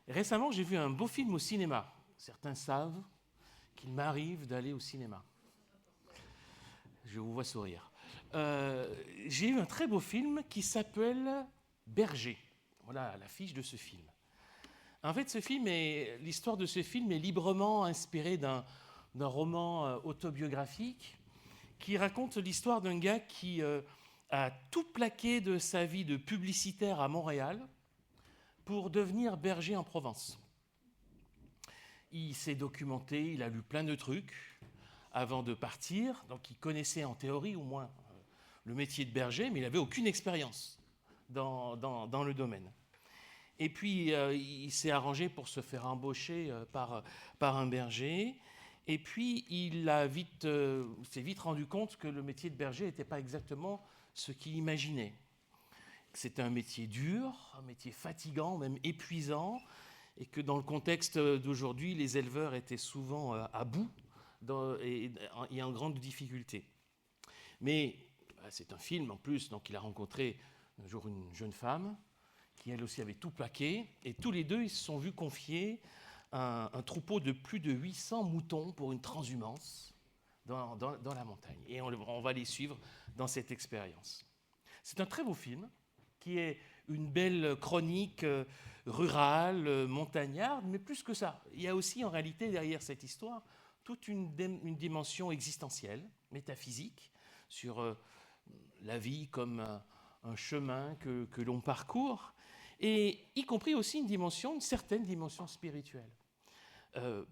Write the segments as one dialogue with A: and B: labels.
A: Récemment, j'ai vu un beau film au cinéma. Certains savent qu'il m'arrive d'aller au cinéma. Je vous vois sourire. J'ai vu un très beau film qui s'appelle Berger. Voilà l'affiche de ce film. En fait, l'histoire de ce film est librement inspirée d'un roman autobiographique qui raconte l'histoire d'un gars qui a tout plaqué de sa vie de publicitaire à Montréal pour devenir berger en Provence. Il s'est documenté, il a lu plein de trucs avant de partir, donc il connaissait en théorie au moins le métier de berger, mais il n'avait aucune expérience dans le domaine. Et puis, il s'est arrangé pour se faire embaucher par un berger. Et puis, il s'est vite rendu compte que le métier de berger n'était pas exactement ce qu'il imaginait. C'était un métier dur, un métier fatigant, même épuisant, et que dans le contexte d'aujourd'hui, les éleveurs étaient souvent à bout et en grande difficulté. Mais c'est un film en plus, donc il a rencontré un jour une jeune femme qui elle aussi avait tout plaqué, et tous les deux ils se sont vus confier un troupeau de plus de 800 moutons pour une transhumance dans la montagne. Et on va les suivre dans cette expérience. C'est un très beau film qui est une belle chronique rurale, montagnarde, mais plus que ça. Il y a aussi en réalité derrière cette histoire toute une dimension existentielle, métaphysique, sur la vie comme un chemin que l'on parcourt, et y compris aussi une certaine dimension spirituelle.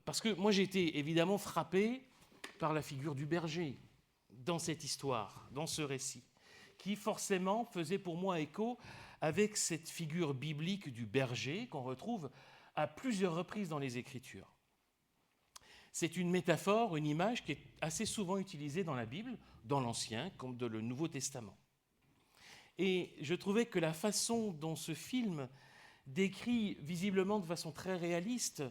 A: Parce que moi j'ai été évidemment frappé par la figure du berger dans cette histoire, dans ce récit, qui forcément faisait pour moi écho avec cette figure biblique du berger qu'on retrouve à plusieurs reprises dans les Écritures. C'est une métaphore, une image qui est assez souvent utilisée dans la Bible, dans l'Ancien comme dans le Nouveau Testament. Et je trouvais que la façon dont ce film décrit visiblement de façon très réaliste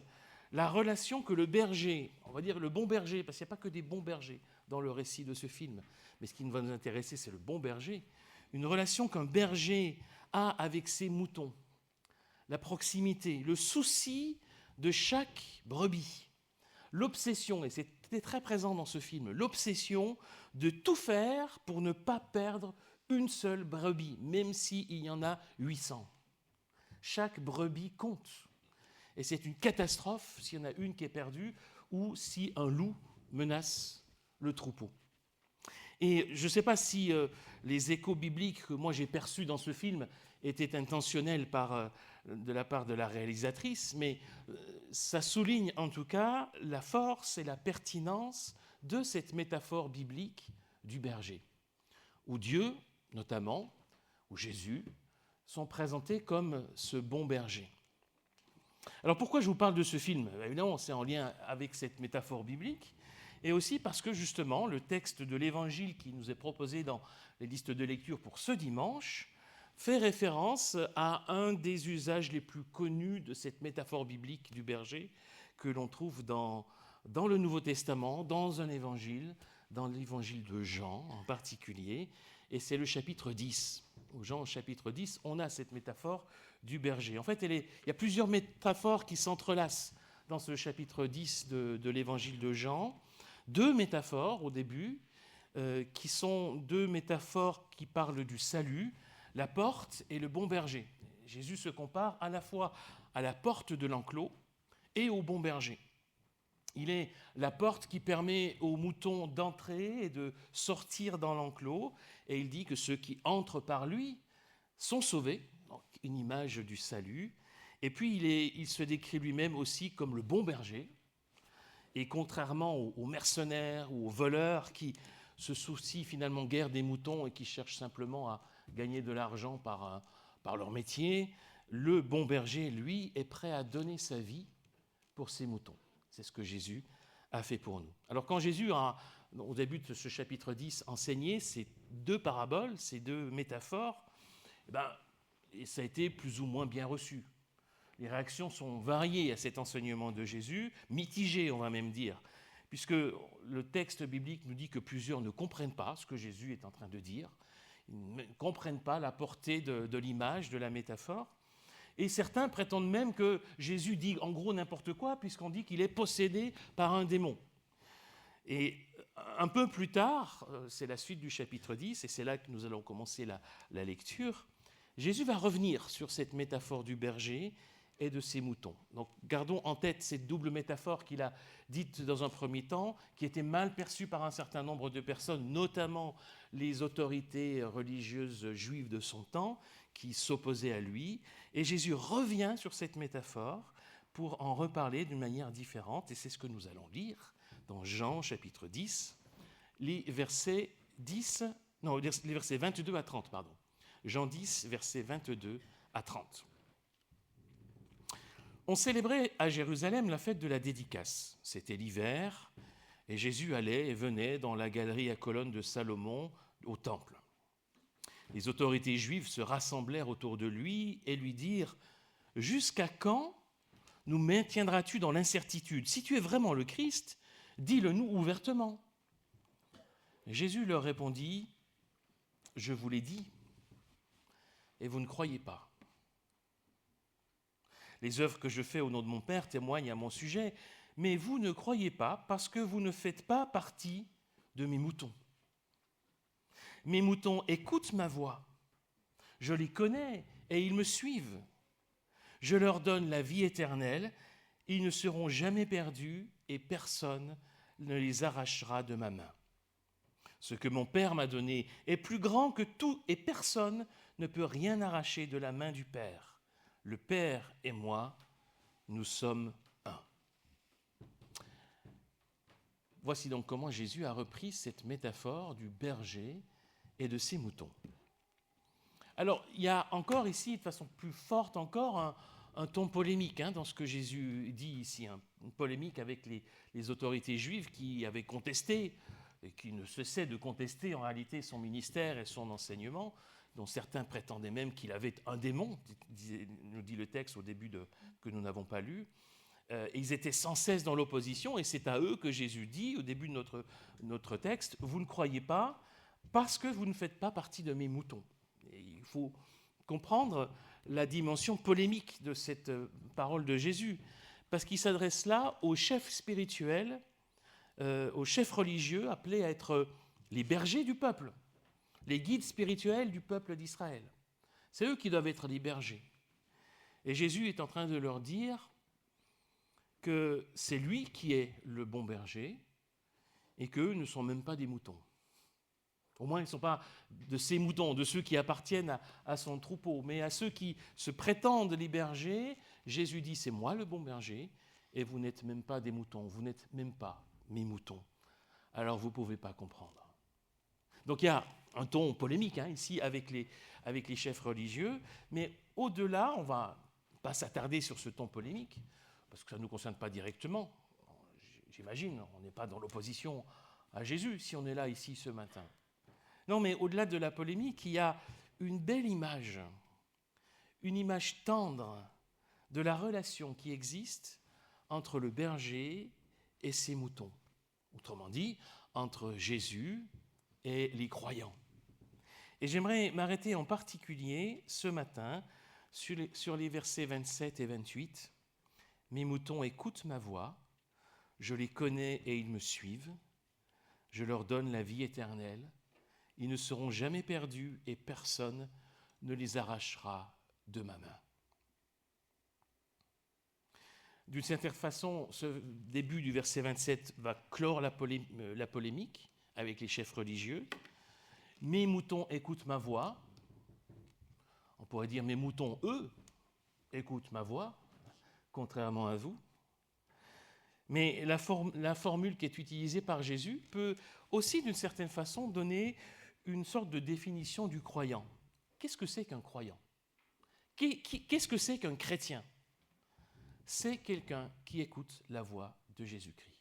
A: la relation que le berger, on va dire le bon berger, parce qu'il n'y a pas que des bons bergers dans le récit de ce film, mais ce qui va nous intéresser, c'est le bon berger, une relation qu'un berger a avec ses moutons, la proximité, le souci de chaque brebis, l'obsession, et c'était très présent dans ce film, l'obsession de tout faire pour ne pas perdre une seule brebis, même s'il y en a 800. Chaque brebis compte. Et c'est une catastrophe s'il y en a une qui est perdue ou si un loup menace le troupeau. Et je ne sais pas si les échos bibliques que moi j'ai perçus dans ce film étaient intentionnels de la part de la réalisatrice, mais ça souligne en tout cas la force et la pertinence de cette métaphore biblique du berger, où Dieu, notamment, ou Jésus, sont présentés comme ce bon berger. Alors pourquoi je vous parle de ce film ? Évidemment, c'est en lien avec cette métaphore biblique, et aussi parce que justement, le texte de l'Évangile qui nous est proposé dans les listes de lecture pour ce dimanche fait référence à un des usages les plus connus de cette métaphore biblique du berger que l'on trouve dans le Nouveau Testament, dans un évangile, dans l'évangile de Jean en particulier, et c'est le chapitre 10. Au Jean, au chapitre 10, on a cette métaphore du berger. En fait, il y a plusieurs métaphores qui s'entrelacent dans ce chapitre 10 de l'évangile de Jean. Deux métaphores au début, qui sont deux métaphores qui parlent du salut, la porte et le bon berger. Jésus se compare à la fois à la porte de l'enclos et au bon berger. Il est la porte qui permet aux moutons d'entrer et de sortir dans l'enclos, et il dit que ceux qui entrent par lui sont sauvés, donc une image du salut. Et puis il se décrit lui-même aussi comme le bon berger, et contrairement aux mercenaires ou aux voleurs qui se soucient finalement guère des moutons et qui cherchent simplement à gagner de l'argent par leur métier, le bon berger, lui, est prêt à donner sa vie pour ses moutons. C'est ce que Jésus a fait pour nous. Alors quand Jésus a, au début de ce chapitre 10, enseigné ces deux paraboles, ces deux métaphores, ça a été plus ou moins bien reçu. Les réactions sont variées à cet enseignement de Jésus, mitigées on va même dire, puisque le texte biblique nous dit que plusieurs ne comprennent pas ce que Jésus est en train de dire, ils ne comprennent pas la portée de l'image, de la métaphore. Et certains prétendent même que Jésus dit en gros n'importe quoi, puisqu'on dit qu'il est possédé par un démon. Et un peu plus tard, c'est la suite du chapitre 10, et c'est là que nous allons commencer la lecture, Jésus va revenir sur cette métaphore du berger et de ses moutons. Donc gardons en tête cette double métaphore qu'il a dite dans un premier temps, qui était mal perçue par un certain nombre de personnes, notamment les autorités religieuses juives de son temps, qui s'opposaient à lui. Et Jésus revient sur cette métaphore pour en reparler d'une manière différente, et c'est ce que nous allons lire dans Jean chapitre 10, les versets 22 à 30, pardon. Jean 10, versets 22 à 30. On célébrait à Jérusalem la fête de la dédicace. C'était l'hiver, et Jésus allait et venait dans la galerie à colonnes de Salomon au temple. Les autorités juives se rassemblèrent autour de lui et lui dirent « Jusqu'à quand nous maintiendras-tu dans l'incertitude ? Si tu es vraiment le Christ, dis-le-nous ouvertement. » Jésus leur répondit « Je vous l'ai dit, et vous ne croyez pas. Les œuvres que je fais au nom de mon Père témoignent à mon sujet, mais vous ne croyez pas parce que vous ne faites pas partie de mes moutons. Mes moutons écoutent ma voix. Je les connais et ils me suivent. Je leur donne la vie éternelle. Ils ne seront jamais perdus et personne ne les arrachera de ma main. Ce que mon Père m'a donné est plus grand que tout et personne ne peut rien arracher de la main du Père. Le Père et moi, nous sommes un. Voici donc comment Jésus a repris cette métaphore du berger et de ses moutons. Alors, il y a encore ici, de façon plus forte encore, un ton polémique dans ce que Jésus dit ici, une polémique avec les autorités juives qui avaient contesté, et qui ne cessaient de contester en réalité son ministère et son enseignement, dont certains prétendaient même qu'il avait un démon, nous dit le texte au début que nous n'avons pas lu. Ils étaient sans cesse dans l'opposition, et c'est à eux que Jésus dit, au début de notre texte, « Vous ne croyez pas parce que vous ne faites pas partie de mes moutons. » Et il faut comprendre la dimension polémique de cette parole de Jésus, parce qu'il s'adresse là aux chefs spirituels, aux chefs religieux appelés à être les bergers du peuple, les guides spirituels du peuple d'Israël. C'est eux qui doivent être les bergers. Et Jésus est en train de leur dire que c'est lui qui est le bon berger et qu'eux ne sont même pas des moutons. Au moins, ils ne sont pas de ces moutons, de ceux qui appartiennent à son troupeau, mais à ceux qui se prétendent les bergers. Jésus dit, c'est moi le bon berger, et vous n'êtes même pas des moutons, vous n'êtes même pas mes moutons. Alors vous ne pouvez pas comprendre. Donc il y a un ton polémique ici avec les chefs religieux, mais au-delà, on ne va pas s'attarder sur ce ton polémique, parce que ça ne nous concerne pas directement. J'imagine, on n'est pas dans l'opposition à Jésus si on est là ici ce matin. Non, mais au-delà de la polémique, il y a une belle image, une image tendre de la relation qui existe entre le berger et ses moutons. Autrement dit, entre Jésus et les croyants. Et j'aimerais m'arrêter en particulier ce matin sur les versets 27 et 28. « Mes moutons écoutent ma voix, je les connais et ils me suivent, je leur donne la vie éternelle. Ils ne seront jamais perdus et personne ne les arrachera de ma main. » D'une certaine façon, ce début du verset 27 va clore la polémique avec les chefs religieux. « Mes moutons écoutent ma voix. » On pourrait dire « mes moutons, eux, écoutent ma voix, contrairement à vous. » Mais la formule qui est utilisée par Jésus peut aussi, d'une certaine façon, donner une sorte de définition du croyant. Qu'est-ce que c'est qu'un croyant ? Qu'est-ce que c'est qu'un chrétien ? C'est quelqu'un qui écoute la voix de Jésus-Christ.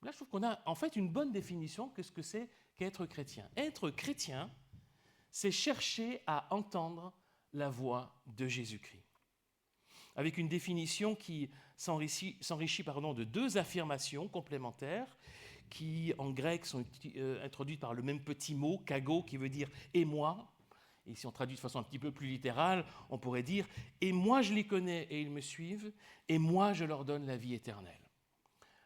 A: Là, je trouve qu'on a en fait une bonne définition de ce que c'est qu'être chrétien. Être chrétien, c'est chercher à entendre la voix de Jésus-Christ. Avec une définition qui s'enrichit de deux affirmations complémentaires qui, en grec, sont introduites par le même petit mot, kago, qui veut dire « et moi ». Et si on traduit de façon un petit peu plus littérale, on pourrait dire « Et moi je les connais et ils me suivent, et moi je leur donne la vie éternelle ».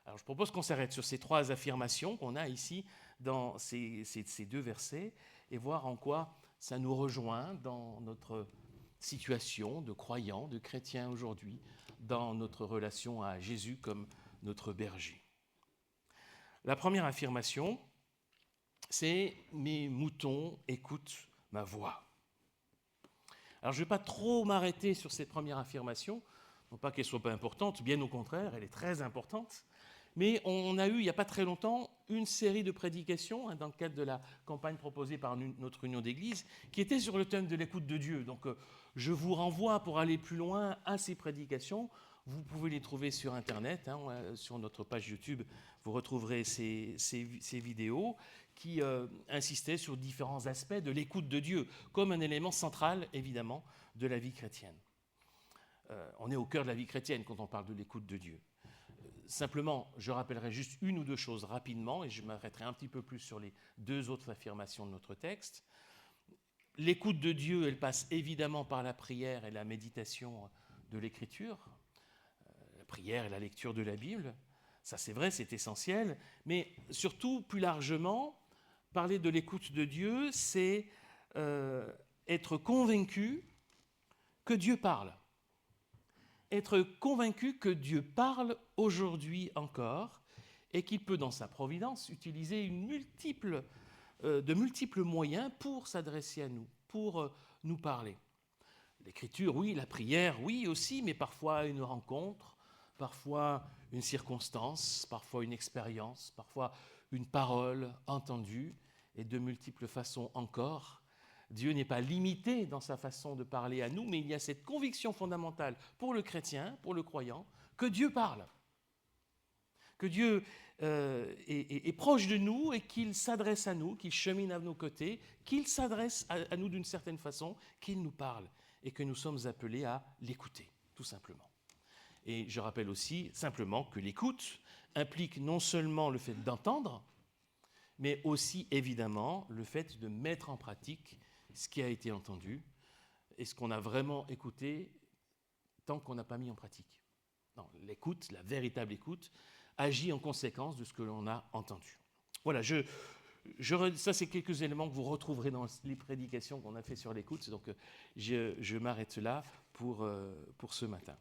A: Alors je propose qu'on s'arrête sur ces 3 affirmations qu'on a ici dans ces 2 versets et voir en quoi ça nous rejoint dans notre situation de croyants, de chrétiens aujourd'hui, dans notre relation à Jésus comme notre berger. La première affirmation, c'est « Mes moutons écoutent ma voix ». Alors, je ne vais pas trop m'arrêter sur cette première affirmation, non pas qu'elle ne soit pas importante, bien au contraire, elle est très importante, mais on a eu, il n'y a pas très longtemps, une série de prédications dans le cadre de la campagne proposée par notre union d'église, qui était sur le thème de l'écoute de Dieu. Donc, je vous renvoie pour aller plus loin à ces prédications. Vous pouvez les trouver sur Internet, sur notre page YouTube, vous retrouverez ces vidéos qui insistaient sur différents aspects de l'écoute de Dieu, comme un élément central, évidemment, de la vie chrétienne. On est au cœur de la vie chrétienne quand on parle de l'écoute de Dieu. Simplement, je rappellerai juste une ou deux choses rapidement, et je m'arrêterai un petit peu plus sur les 2 autres affirmations de notre texte. L'écoute de Dieu, elle passe évidemment par la prière et la méditation de l'Écriture, la prière et la lecture de la Bible. Ça, c'est vrai, c'est essentiel, mais surtout, plus largement, parler de l'écoute de Dieu, c'est être convaincu que Dieu parle. Être convaincu que Dieu parle aujourd'hui encore et qu'il peut, dans sa providence, utiliser de multiples moyens pour s'adresser à nous, pour nous parler. L'écriture, oui, la prière, oui aussi, mais parfois une rencontre, parfois une circonstance, parfois une expérience, parfois une parole entendue, et de multiples façons encore. Dieu n'est pas limité dans sa façon de parler à nous, mais il y a cette conviction fondamentale pour le chrétien, pour le croyant, que Dieu parle, que Dieu est proche de nous et qu'il s'adresse à nous, qu'il chemine à nos côtés, qu'il s'adresse à nous d'une certaine façon, qu'il nous parle et que nous sommes appelés à l'écouter, tout simplement. Et je rappelle aussi simplement que l'écoute implique non seulement le fait d'entendre, mais aussi évidemment le fait de mettre en pratique ce qui a été entendu et ce qu'on a vraiment écouté tant qu'on n'a pas mis en pratique. Non, l'écoute, la véritable écoute, agit en conséquence de ce que l'on a entendu. Voilà, ça c'est quelques éléments que vous retrouverez dans les prédications qu'on a fait sur l'écoute, donc je m'arrête là pour ce matin.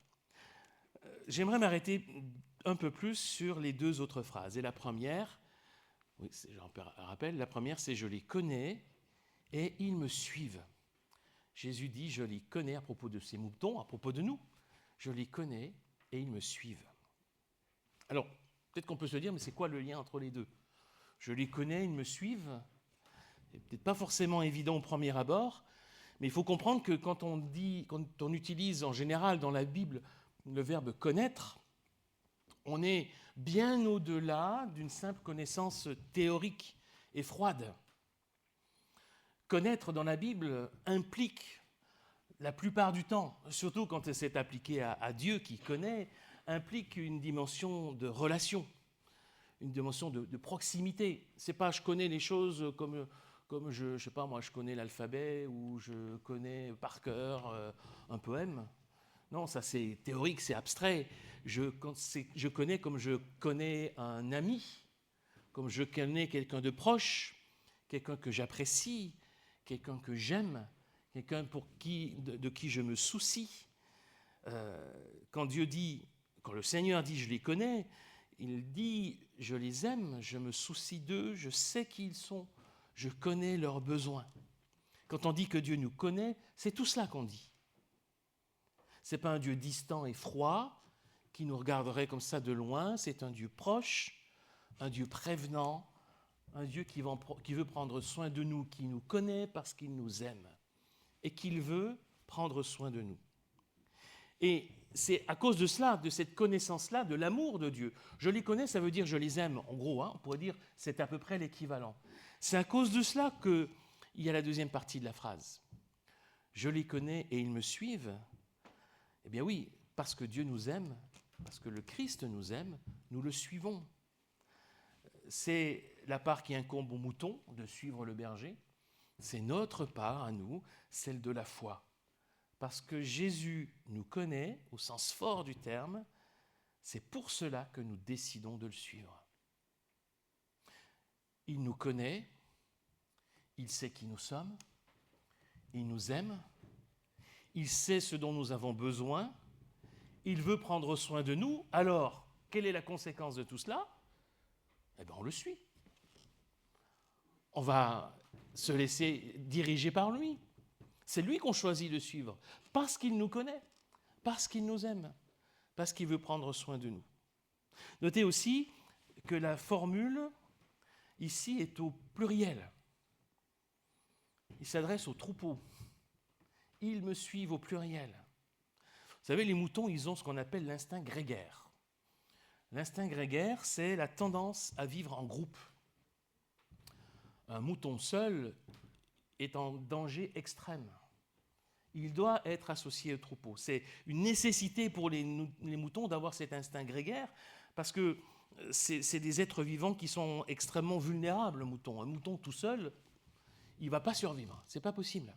A: J'aimerais m'arrêter un peu plus sur les 2 autres phrases. Et la première, oui, j'en rappelle, la première c'est « Je les connais et ils me suivent ». Jésus dit « Je les connais » à propos de ces moutons, à propos de nous. Je les connais et ils me suivent. Alors, peut-être qu'on peut se dire, mais c'est quoi le lien entre les 2 ? Je les connais, ils me suivent. C'est peut-être pas forcément évident au premier abord, mais il faut comprendre que quand on utilise en général dans la Bible le verbe connaître, on est bien au-delà d'une simple connaissance théorique et froide. Connaître dans la Bible implique, la plupart du temps, surtout quand c'est appliqué à Dieu qui connaît, implique une dimension de relation, une dimension de proximité. C'est pas je connais les choses comme je sais pas moi, je connais l'alphabet ou je connais par cœur un poème. Non, ça c'est théorique, c'est abstrait. Je connais comme je connais un ami, comme je connais quelqu'un de proche, quelqu'un que j'apprécie, quelqu'un que j'aime, quelqu'un de qui je me soucie. Quand le Seigneur dit « je les connais », il dit « je les aime, je me soucie d'eux, je sais qui ils sont, je connais leurs besoins ». Quand on dit que Dieu nous connaît, c'est tout cela qu'on dit. Ce n'est pas un Dieu distant et froid qui nous regarderait comme ça de loin, c'est un Dieu proche, un Dieu prévenant, un Dieu qui veut prendre soin de nous, qui nous connaît parce qu'il nous aime et qu'il veut prendre soin de nous. Et c'est à cause de cela, de cette connaissance-là, de l'amour de Dieu. Je les connais, ça veut dire je les aime. En gros, on pourrait dire c'est à peu près l'équivalent. C'est à cause de cela qu'il y a la deuxième partie de la phrase. Je les connais et ils me suivent. Eh bien oui, parce que Dieu nous aime, parce que le Christ nous aime, nous le suivons. C'est la part qui incombe au mouton de suivre le berger. C'est notre part à nous, celle de la foi. Parce que Jésus nous connaît, au sens fort du terme, c'est pour cela que nous décidons de le suivre. Il nous connaît, il sait qui nous sommes, il nous aime, il sait ce dont nous avons besoin, il veut prendre soin de nous. Alors, quelle est la conséquence de tout cela ? Eh bien, on le suit. On va se laisser diriger par lui. C'est lui qu'on choisit de suivre, parce qu'il nous connaît, parce qu'il nous aime, parce qu'il veut prendre soin de nous. Notez aussi que la formule, ici, est au pluriel. Il s'adresse au troupeau. Ils me suivent au pluriel. Vous savez, les moutons, ils ont ce qu'on appelle l'instinct grégaire. L'instinct grégaire, c'est la tendance à vivre en groupe. Un mouton seul est en danger extrême. Il doit être associé au troupeau. C'est une nécessité pour les moutons d'avoir cet instinct grégaire, parce que c'est des êtres vivants qui sont extrêmement vulnérables, le mouton. Un mouton tout seul, il ne va pas survivre. Ce n'est pas possible.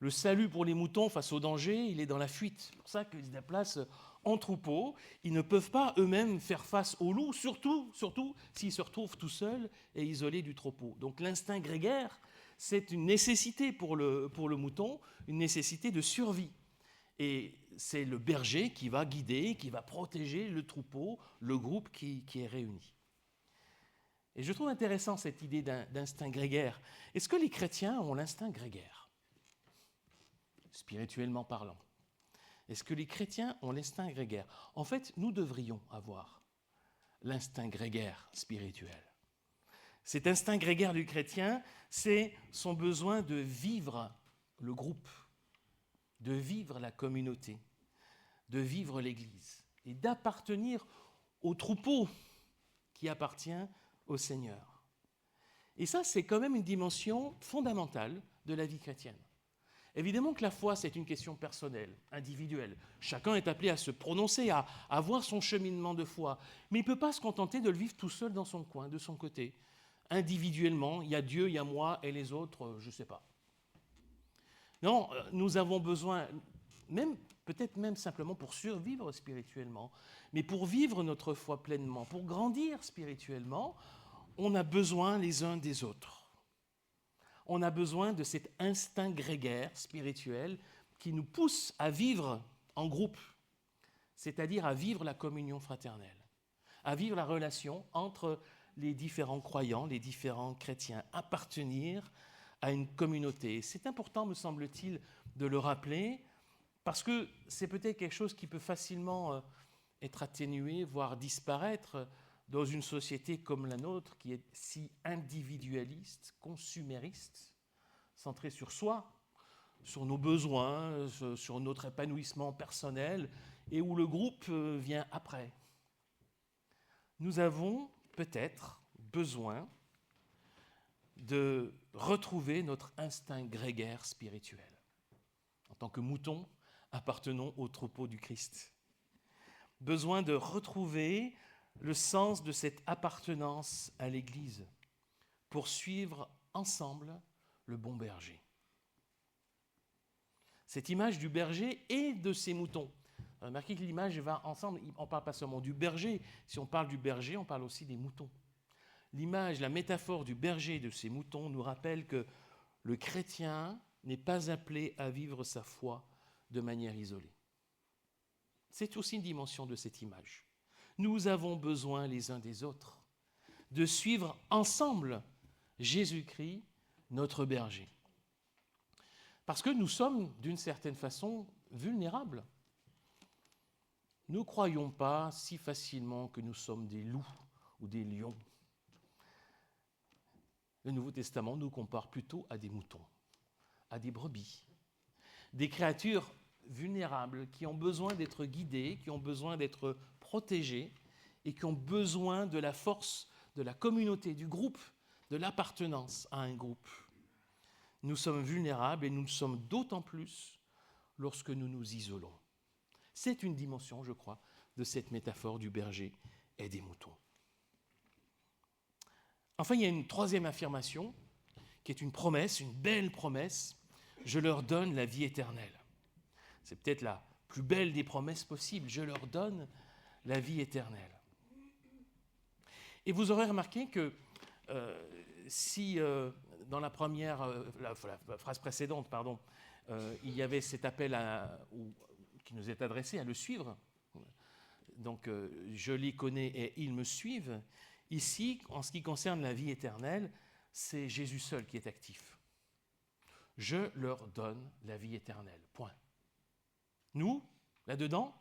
A: Le salut pour les moutons face au danger, il est dans la fuite. C'est pour ça qu'ils se déplacent en troupeau. Ils ne peuvent pas eux-mêmes faire face au loup, surtout s'ils se retrouvent tout seuls et isolés du troupeau. Donc l'instinct grégaire, c'est une nécessité pour le mouton, une nécessité de survie. Et c'est le berger qui va guider, qui va protéger le troupeau, le groupe qui est réuni. Et je trouve intéressant cette idée d'instinct grégaire. Est-ce que les chrétiens ont l'instinct grégaire ? Spirituellement parlant. Est-ce que les chrétiens ont l'instinct grégaire ? En fait, nous devrions avoir l'instinct grégaire spirituel. Cet instinct grégaire du chrétien, c'est son besoin de vivre le groupe, de vivre la communauté, de vivre l'Église et d'appartenir au troupeau qui appartient au Seigneur. Et ça, c'est quand même une dimension fondamentale de la vie chrétienne. Évidemment que la foi, c'est une question personnelle, individuelle. Chacun est appelé à se prononcer, à avoir son cheminement de foi. Mais il ne peut pas se contenter de le vivre tout seul dans son coin, de son côté. Individuellement, il y a Dieu, il y a moi, et les autres, je ne sais pas. Non, nous avons besoin, peut-être même simplement pour survivre spirituellement, mais pour vivre notre foi pleinement, pour grandir spirituellement, on a besoin les uns des autres. On a besoin de cet instinct grégaire spirituel qui nous pousse à vivre en groupe, c'est-à-dire à vivre la communion fraternelle, à vivre la relation entre les différents croyants, les différents chrétiens, appartenir à une communauté. C'est important, me semble-t-il, de le rappeler, parce que c'est peut-être quelque chose qui peut facilement être atténué, voire disparaître dans une société comme la nôtre, qui est si individualiste, consumériste, centrée sur soi, sur nos besoins, sur notre épanouissement personnel, et où le groupe vient après. Nous avons peut-être besoin de retrouver notre instinct grégaire spirituel. En tant que moutons, appartenons au troupeau du Christ. Besoin de retrouver le sens de cette appartenance à l'Église pour suivre ensemble le bon berger. Cette image du berger et de ses moutons. Remarquez que l'image va ensemble, on ne parle pas seulement du berger. Si on parle du berger, on parle aussi des moutons. L'image, la métaphore du berger et de ses moutons nous rappelle que le chrétien n'est pas appelé à vivre sa foi de manière isolée. C'est aussi une dimension de cette image. Nous avons besoin les uns des autres de suivre ensemble Jésus-Christ, notre berger. Parce que nous sommes, d'une certaine façon, vulnérables. Nous ne croyons pas si facilement que nous sommes des loups ou des lions. Le Nouveau Testament nous compare plutôt à des moutons, à des brebis, des créatures vulnérables qui ont besoin d'être guidées, qui ont besoin d'être protégées et qui ont besoin de la force de la communauté, du groupe, de l'appartenance à un groupe. Nous sommes vulnérables et nous le sommes d'autant plus lorsque nous nous isolons. C'est une dimension, je crois, de cette métaphore du berger et des moutons. Enfin, il y a une troisième affirmation qui est une promesse, une belle promesse. Je leur donne la vie éternelle. C'est peut-être la plus belle des promesses possibles. Je leur donne la vie éternelle. Et vous aurez remarqué que si dans la phrase précédente, il y avait cet appel qui nous est adressé à le suivre. Donc, je les connais et ils me suivent. Ici, en ce qui concerne la vie éternelle, c'est Jésus seul qui est actif. Je leur donne la vie éternelle. Point. Nous, là-dedans,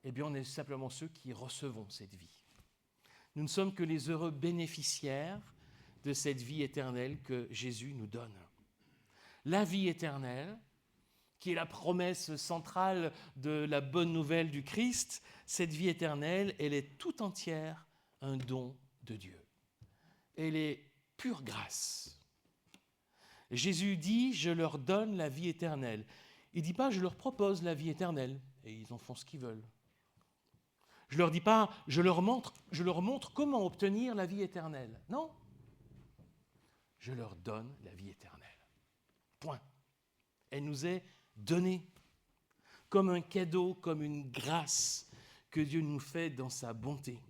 A: eh bien, on est simplement ceux qui recevons cette vie. Nous ne sommes que les heureux bénéficiaires de cette vie éternelle que Jésus nous donne. La vie éternelle, qui est la promesse centrale de la bonne nouvelle du Christ, cette vie éternelle, elle est tout entière un don de Dieu. Elle est pure grâce. Jésus dit « Je leur donne la vie éternelle ». Il ne dit pas « Je leur propose la vie éternelle » et ils en font ce qu'ils veulent. Je ne leur dis pas « Je leur montre comment obtenir la vie éternelle ». Non. Je leur donne la vie éternelle. Point. Elle nous est donnée comme un cadeau, comme une grâce que Dieu nous fait dans sa bonté.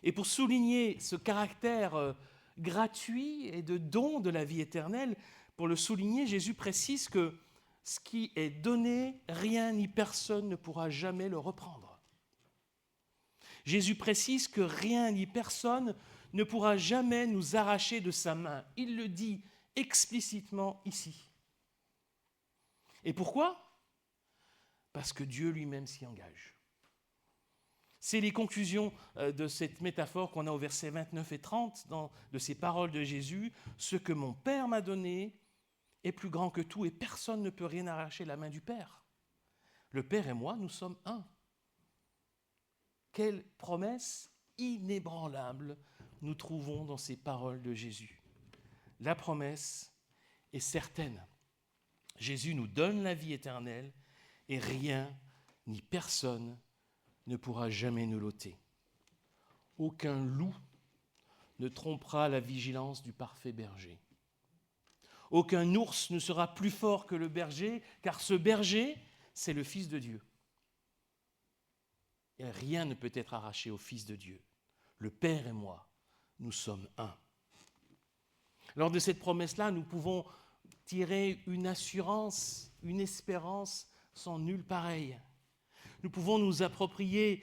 A: Et pour souligner ce caractère gratuit et de don de la vie éternelle, pour le souligner, Jésus précise que ce qui est donné, rien ni personne ne pourra jamais le reprendre. Jésus précise que rien ni personne ne pourra jamais nous arracher de sa main. Il le dit explicitement ici. Et pourquoi ? Parce que Dieu lui-même s'y engage. C'est les conclusions de cette métaphore qu'on a au verset 29 et 30 de ces paroles de Jésus. « Ce que mon Père m'a donné est plus grand que tout et personne ne peut rien arracher de la main du Père. Le Père et moi, nous sommes un. » Quelle promesse inébranlable nous trouvons dans ces paroles de Jésus. La promesse est certaine. Jésus nous donne la vie éternelle et rien ni personne ne pourra jamais nous l'ôter. Aucun loup ne trompera la vigilance du parfait berger. Aucun ours ne sera plus fort que le berger, car ce berger, c'est le Fils de Dieu. Et rien ne peut être arraché au Fils de Dieu. Le Père et moi, nous sommes un. Lors de cette promesse-là, nous pouvons tirer une assurance, une espérance sans nul pareil. Nous pouvons nous approprier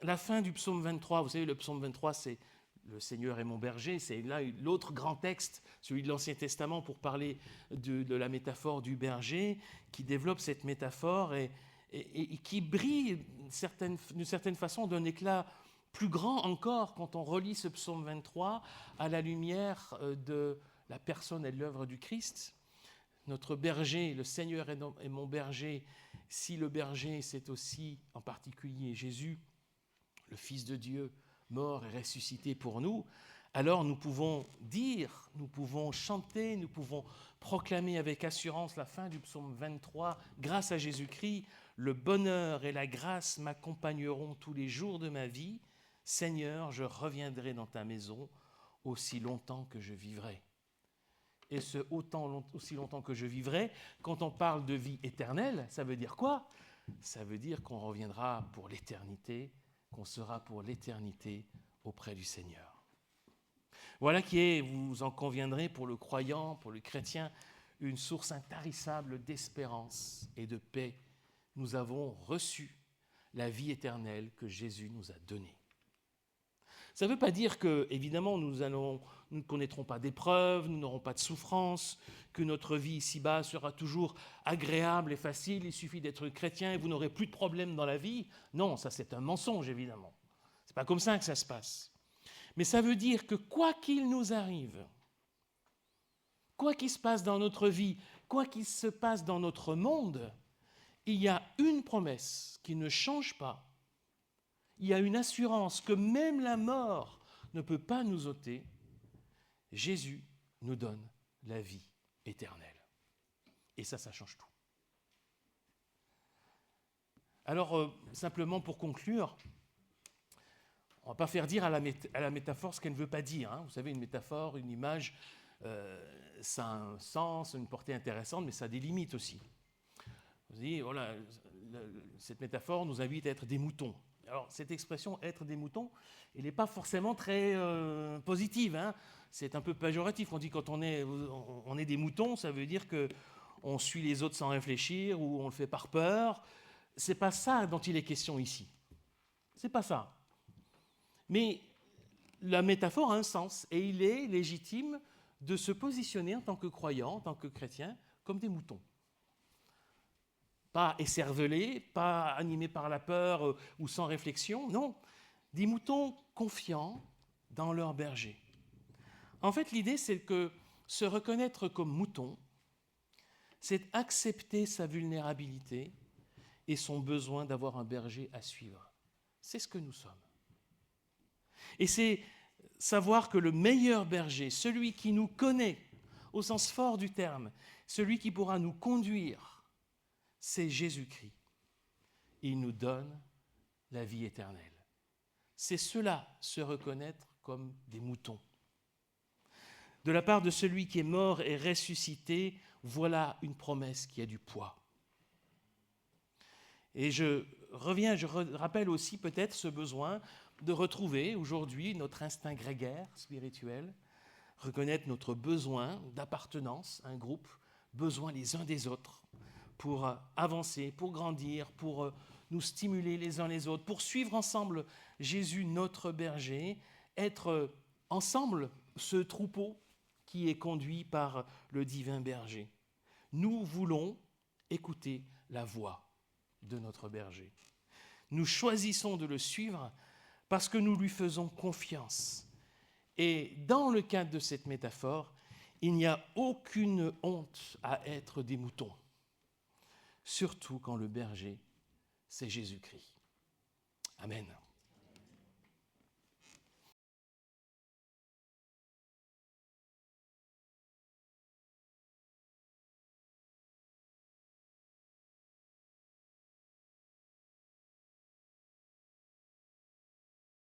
A: la fin du psaume 23. Vous savez, le psaume 23, c'est « Le Seigneur est mon berger ». C'est là l'autre grand texte, celui de l'Ancien Testament, pour parler de la métaphore du berger, qui développe cette métaphore et qui brille d'une certaine façon d'un éclat plus grand encore quand on relit ce psaume 23 à la lumière de la personne et de l'œuvre du Christ. Notre berger, le Seigneur est mon berger. Si le berger, c'est aussi en particulier Jésus, le Fils de Dieu, mort et ressuscité pour nous, alors nous pouvons dire, nous pouvons chanter, nous pouvons proclamer avec assurance la fin du psaume 23, grâce à Jésus-Christ, le bonheur et la grâce m'accompagneront tous les jours de ma vie. Seigneur, je reviendrai dans ta maison aussi longtemps que je vivrai. Et aussi longtemps que je vivrai, quand on parle de vie éternelle, ça veut dire quoi ? Ça veut dire qu'on reviendra pour l'éternité, qu'on sera pour l'éternité auprès du Seigneur. Voilà qui est, vous en conviendrez, pour le croyant, pour le chrétien, une source intarissable d'espérance et de paix. Nous avons reçu la vie éternelle que Jésus nous a donnée. Ça ne veut pas dire que, évidemment, nous ne connaîtrons pas d'épreuves, nous n'aurons pas de souffrances, que notre vie ici-bas sera toujours agréable et facile, il suffit d'être chrétien et vous n'aurez plus de problèmes dans la vie. Non, ça c'est un mensonge, évidemment. Ce n'est pas comme ça que ça se passe. Mais ça veut dire que quoi qu'il nous arrive, quoi qu'il se passe dans notre vie, quoi qu'il se passe dans notre monde, il y a une promesse qui ne change pas. Il y a une assurance que même la mort ne peut pas nous ôter. Jésus nous donne la vie éternelle. Et ça change tout. Alors, simplement pour conclure, on ne va pas faire dire à la métaphore ce qu'elle ne veut pas dire. Hein. Vous savez, une métaphore, une image, ça a un sens, une portée intéressante, mais ça a des limites aussi. Vous dites, voilà, cette métaphore nous invite à être des moutons. Alors, cette expression « être des moutons », elle n'est pas forcément très positive, hein. C'est un peu péjoratif. On dit quand on est des moutons, ça veut dire qu'on suit les autres sans réfléchir ou on le fait par peur. Ce n'est pas ça dont il est question ici. Ce n'est pas ça. Mais la métaphore a un sens et il est légitime de se positionner en tant que croyant, en tant que chrétien, comme des moutons. Pas écervelés, pas animés par la peur ou sans réflexion, non. Des moutons confiants dans leur berger. En fait, l'idée, c'est que se reconnaître comme mouton, c'est accepter sa vulnérabilité et son besoin d'avoir un berger à suivre. C'est ce que nous sommes. Et c'est savoir que le meilleur berger, celui qui nous connaît au sens fort du terme, celui qui pourra nous conduire, c'est Jésus-Christ. Il nous donne la vie éternelle. C'est cela, se reconnaître comme des moutons. De la part de celui qui est mort et ressuscité, voilà une promesse qui a du poids. Et je rappelle aussi peut-être ce besoin de retrouver aujourd'hui notre instinct grégaire, spirituel, reconnaître notre besoin d'appartenance à un groupe, besoin les uns des autres, pour avancer, pour grandir, pour nous stimuler les uns les autres, pour suivre ensemble Jésus, notre berger, être ensemble ce troupeau qui est conduit par le divin berger. Nous voulons écouter la voix de notre berger. Nous choisissons de le suivre parce que nous lui faisons confiance. Et dans le cadre de cette métaphore, il n'y a aucune honte à être des moutons, surtout quand le berger, c'est Jésus-Christ. Amen.